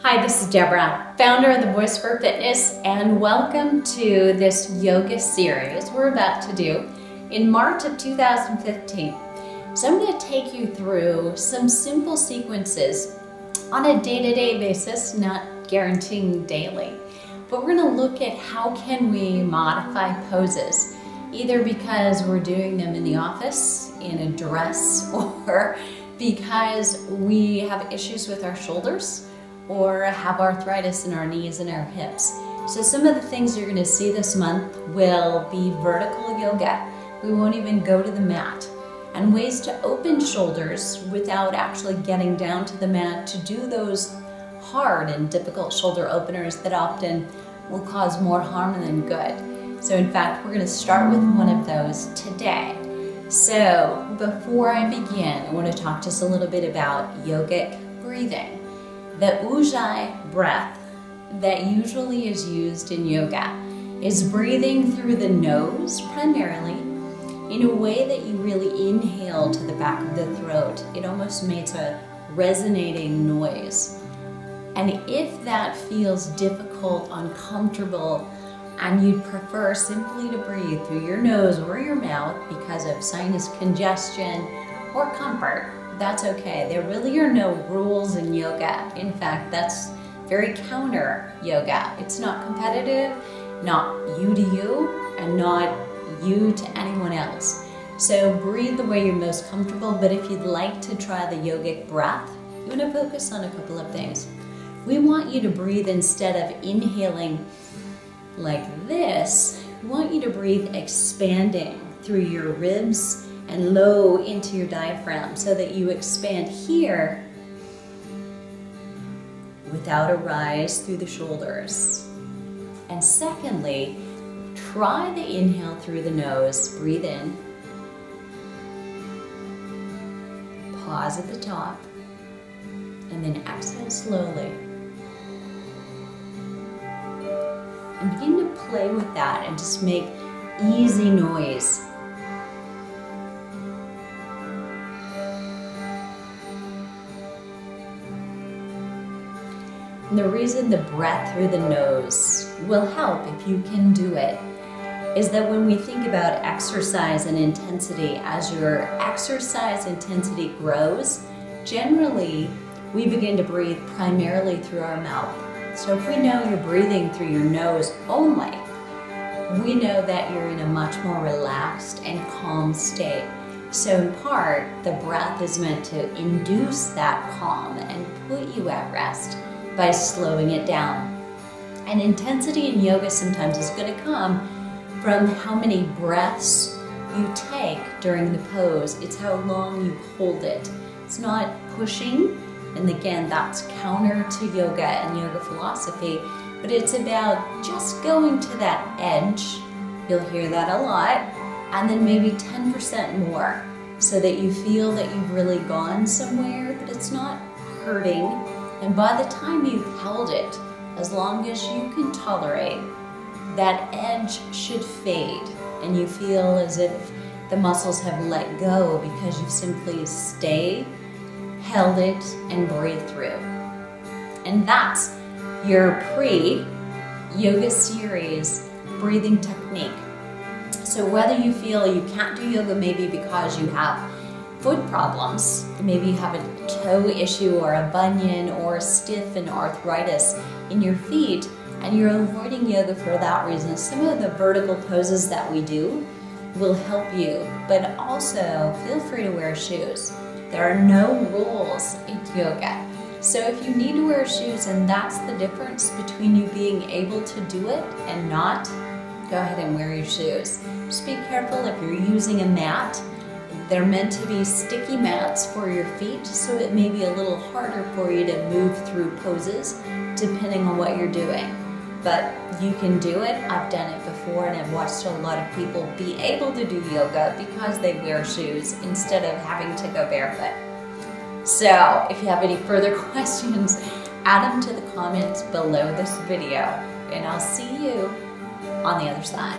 Hi, this is Deborah, founder of The Voice for Fitness, and welcome to this yoga series we're about to do in March of 2015. So I'm going to take you through some simple sequences on a day-to-day basis, not guaranteeing daily, but we're going to look at how can we modify poses, either because we're doing them in the office, in a dress, or because we have issues with our shoulders, or have arthritis in our knees and our hips. So some of the things you're going to see this month will be vertical yoga. We won't even go to the mat. And ways to open shoulders without actually getting down to the mat to do those hard and difficult shoulder openers that often will cause more harm than good. So in fact, we're going to start with one of those today. So before I begin, I want to talk just a little bit about yogic breathing. The ujjayi breath that usually is used in yoga is breathing through the nose primarily in a way that you really inhale to the back of the throat. It almost makes a resonating noise. And if that feels difficult, uncomfortable, and you'd prefer simply to breathe through your nose or your mouth because of sinus congestion or comfort, that's okay. There really are no rules in yoga. In fact, that's very counter yoga. It's not competitive, not you to you, and not you to anyone else. So breathe the way you're most comfortable, but if you'd like to try the yogic breath, you want to focus on a couple of things. We want you to breathe instead of inhaling like this. We want you to breathe expanding through your ribs and low into your diaphragm so that you expand here without a rise through the shoulders. And secondly, try the inhale through the nose. Breathe in. Pause at the top. And then exhale slowly. And begin to play with that and just make easy noise. And the reason the breath through the nose will help if you can do it is that when we think about exercise and intensity, as your exercise intensity grows, generally we begin to breathe primarily through our mouth. So if we know you're breathing through your nose only, we know that you're in a much more relaxed and calm state. So in part, the breath is meant to induce that calm and put you at rest by slowing it down. And intensity in yoga sometimes is going to come from how many breaths you take during the pose. It's how long you hold it. It's not pushing, and again, that's counter to yoga and yoga philosophy, but it's about just going to that edge. You'll hear that a lot, and then maybe 10% more so that you feel that you've really gone somewhere, but it's not hurting. And by the time you've held it, as long as you can tolerate, that edge should fade and you feel as if the muscles have let go because you've simply stayed, held it, and breathed through. And that's your pre-yoga series breathing technique. So whether you feel you can't do yoga maybe because you have foot problems, maybe you have a toe issue or a bunion or stiff and arthritis in your feet, and you're avoiding yoga for that reason, some of the vertical poses that we do will help you, but also feel free to wear shoes. There are no rules in yoga. So if you need to wear shoes and that's the difference between you being able to do it and not, go ahead and wear your shoes. Just be careful if you're using a mat. They're meant to be sticky mats for your feet, so it may be a little harder for you to move through poses depending on what you're doing. But you can do it. I've done it before, and I've watched a lot of people be able to do yoga because they wear shoes instead of having to go barefoot. So if you have any further questions, add them to the comments below this video, and I'll see you on the other side.